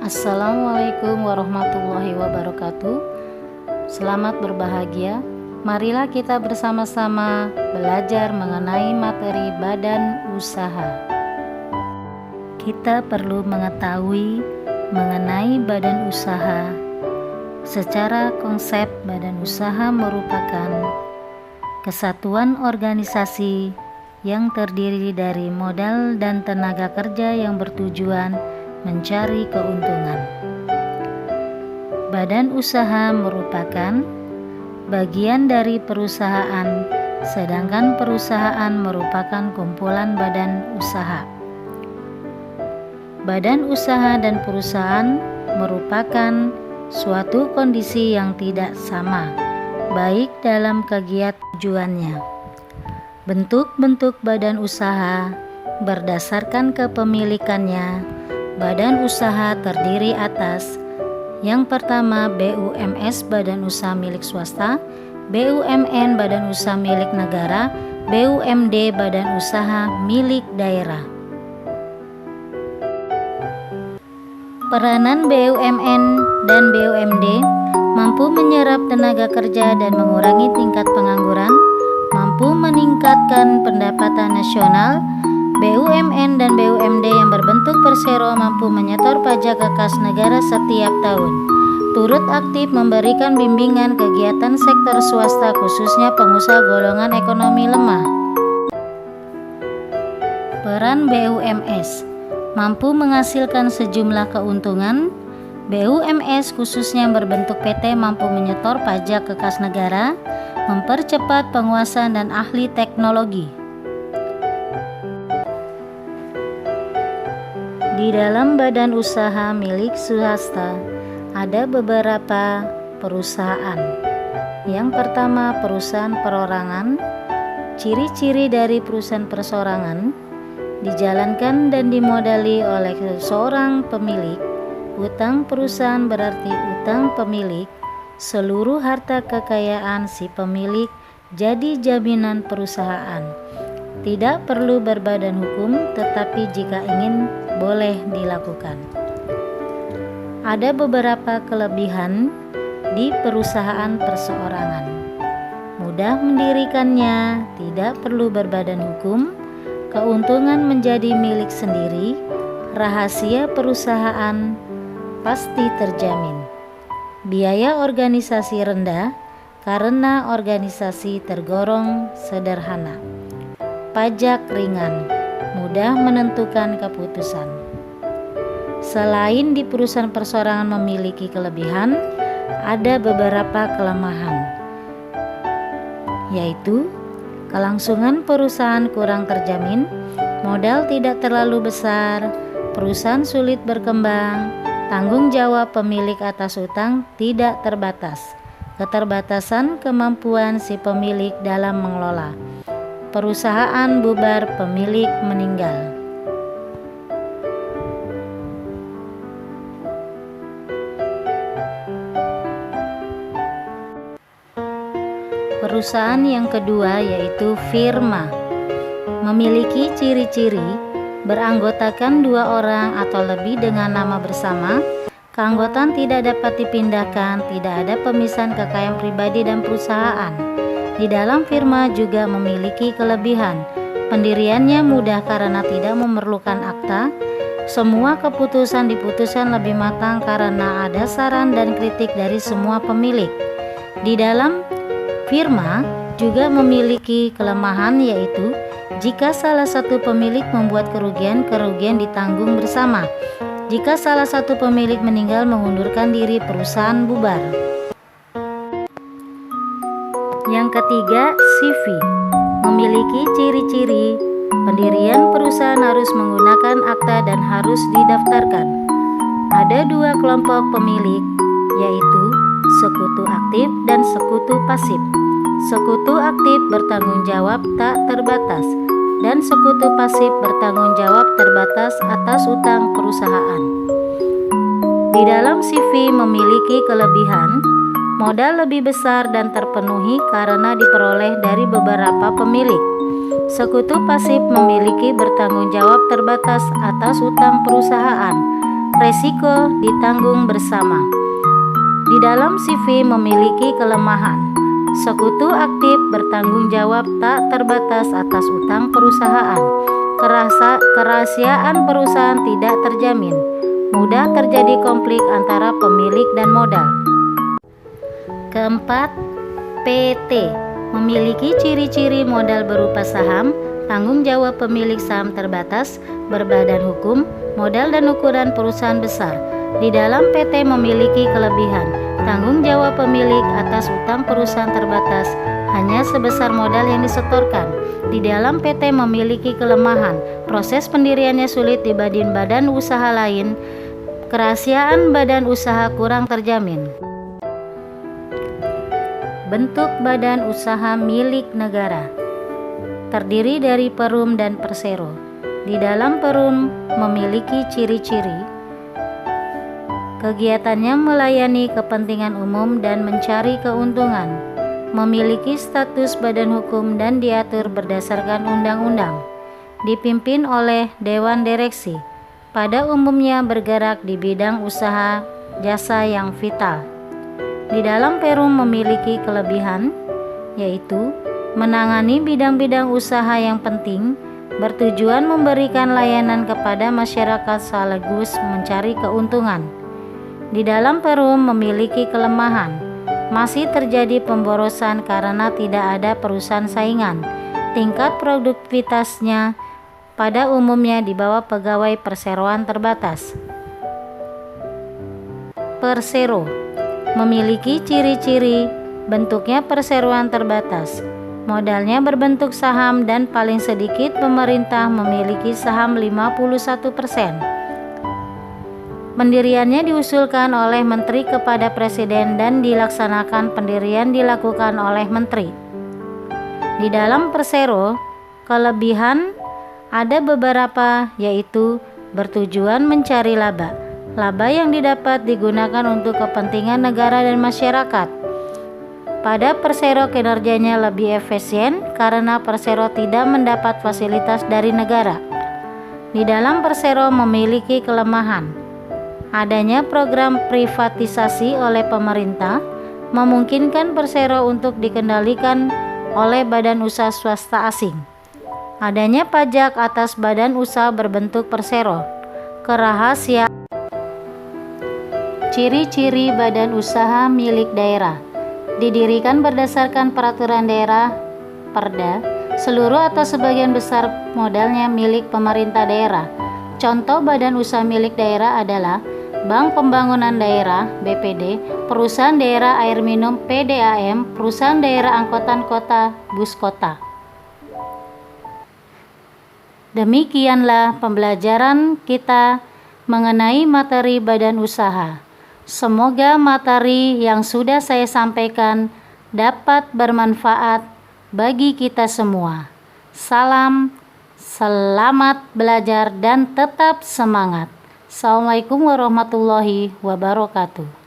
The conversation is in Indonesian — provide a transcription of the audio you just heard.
Assalamualaikum warahmatullahi wabarakatuh. Selamat berbahagia. Marilah kita bersama-sama belajar mengenai materi badan usaha. Kita perlu mengetahui mengenai badan usaha. Secara konsep, badan usaha merupakan kesatuan organisasi yang terdiri dari modal dan tenaga kerja yang bertujuan mencari keuntungan. Badan usaha merupakan bagian dari perusahaan, sedangkan perusahaan merupakan kumpulan badan usaha. Badan usaha dan perusahaan merupakan suatu kondisi yang tidak sama, baik dalam kegiatan tujuannya. Bentuk-bentuk badan usaha berdasarkan kepemilikannya. Badan usaha terdiri atas yang pertama BUMS badan usaha milik swasta, BUMN badan usaha milik negara, BUMD badan usaha milik daerah. Peranan BUMN dan BUMD mampu menyerap tenaga kerja dan mengurangi tingkat pengangguran, mampu meningkatkan pendapatan nasional. BUMN dan BUMD yang berbentuk persero mampu menyetor pajak ke kas negara setiap tahun. Turut aktif memberikan bimbingan kegiatan sektor swasta khususnya pengusaha golongan ekonomi lemah. Peran BUMS mampu menghasilkan sejumlah keuntungan. BUMS khususnya yang berbentuk PT mampu menyetor pajak ke kas negara, mempercepat penguasaan dan ahli teknologi. Di dalam badan usaha milik swasta ada beberapa perusahaan. Yang pertama, perusahaan perorangan. Ciri-ciri dari perusahaan perseorangan dijalankan dan dimodali oleh seorang pemilik. Utang perusahaan berarti utang pemilik. Seluruh harta kekayaan si pemilik jadi jaminan perusahaan. Tidak perlu berbadan hukum, tetapi jika ingin boleh dilakukan. Ada beberapa kelebihan di perusahaan perseorangan. Mudah mendirikannya, tidak perlu berbadan hukum, keuntungan menjadi milik sendiri, rahasia perusahaan pasti terjamin. Biaya organisasi rendah karena organisasi tergolong sederhana. Pajak ringan, mudah menentukan keputusan. Selain di perusahaan perseorangan memiliki kelebihan, ada beberapa kelemahan, yaitu kelangsungan perusahaan kurang terjamin, modal tidak terlalu besar, perusahaan sulit berkembang, tanggung jawab pemilik atas utang tidak terbatas, keterbatasan kemampuan si pemilik dalam mengelola. Perusahaan bubar, pemilik meninggal. Perusahaan yang kedua yaitu firma. Memiliki ciri-ciri beranggotakan 2 orang atau lebih dengan nama bersama. Keanggotaan tidak dapat dipindahkan, tidak ada pemisahan kekayaan pribadi dan perusahaan. Di dalam firma juga memiliki kelebihan. Pendiriannya mudah karena tidak memerlukan akta. Semua keputusan diputuskan lebih matang karena ada saran dan kritik dari semua pemilik. Di dalam firma juga memiliki kelemahan, yaitu jika salah satu pemilik membuat kerugian ditanggung bersama. Jika salah satu pemilik meninggal, mengundurkan diri, perusahaan bubar. Yang ketiga, CV. Memiliki ciri-ciri pendirian perusahaan harus menggunakan akta dan harus didaftarkan. Ada 2 kelompok pemilik, yaitu sekutu aktif dan sekutu pasif. Sekutu aktif bertanggung jawab tak terbatas dan sekutu pasif bertanggung jawab terbatas atas utang perusahaan. Di dalam CV memiliki kelebihan, modal lebih besar dan terpenuhi karena diperoleh dari beberapa pemilik. Sekutu pasif memiliki bertanggung jawab terbatas atas utang perusahaan. resiko ditanggung bersama. Di dalam CV memiliki kelemahan. Sekutu aktif bertanggung jawab tak terbatas atas utang perusahaan. Kerahasiaan perusahaan tidak terjamin. Mudah terjadi konflik antara pemilik dan modal. Keempat, PT memiliki ciri-ciri modal berupa saham, tanggung jawab pemilik saham terbatas, berbadan hukum, modal dan ukuran perusahaan besar. Di dalam PT memiliki kelebihan, tanggung jawab pemilik atas utang perusahaan terbatas hanya sebesar modal yang disetorkan. Di dalam PT memiliki kelemahan, proses pendiriannya sulit dibanding badan usaha lain, kerahasiaan badan usaha kurang terjamin. Bentuk badan usaha milik negara terdiri dari Perum dan Persero. Di dalam Perum memiliki ciri-ciri kegiatannya melayani kepentingan umum dan mencari keuntungan, memiliki status badan hukum dan diatur berdasarkan undang-undang, dipimpin oleh Dewan Direksi, pada umumnya bergerak di bidang usaha jasa yang vital. Di dalam Perum memiliki kelebihan, yaitu menangani bidang-bidang usaha yang penting, bertujuan memberikan layanan kepada masyarakat sekaligus mencari keuntungan. Di dalam Perum memiliki kelemahan, masih terjadi pemborosan karena tidak ada perusahaan saingan. Tingkat produktivitasnya pada umumnya di bawah pegawai perseroan terbatas. Persero memiliki ciri-ciri bentuknya perseroan terbatas. Modalnya berbentuk saham dan paling sedikit pemerintah memiliki saham 51%. Pendiriannya diusulkan oleh menteri kepada presiden dan dilaksanakan pendirian dilakukan oleh menteri. Di dalam Persero, kelebihan ada beberapa, yaitu bertujuan mencari laba. Laba yang didapat digunakan untuk kepentingan negara dan masyarakat. Pada Persero kinerjanya lebih efisien karena Persero tidak mendapat fasilitas dari negara. Di dalam Persero memiliki kelemahan. Adanya program privatisasi oleh pemerintah memungkinkan Persero untuk dikendalikan oleh badan usaha swasta asing. Adanya pajak atas badan usaha berbentuk Persero. Kerahasiaan. Ciri-ciri badan usaha milik daerah didirikan berdasarkan peraturan daerah Perda. Seluruh atau sebagian besar modalnya milik pemerintah daerah. Contoh badan usaha milik daerah adalah Bank Pembangunan Daerah (BPD), Perusahaan Daerah Air Minum (PDAM), Perusahaan Daerah Angkutan Kota (Bus Kota). Demikianlah pembelajaran kita mengenai materi badan usaha. Semoga materi yang sudah saya sampaikan dapat bermanfaat bagi kita semua. Salam, selamat belajar dan tetap semangat. Assalamualaikum warahmatullahi wabarakatuh.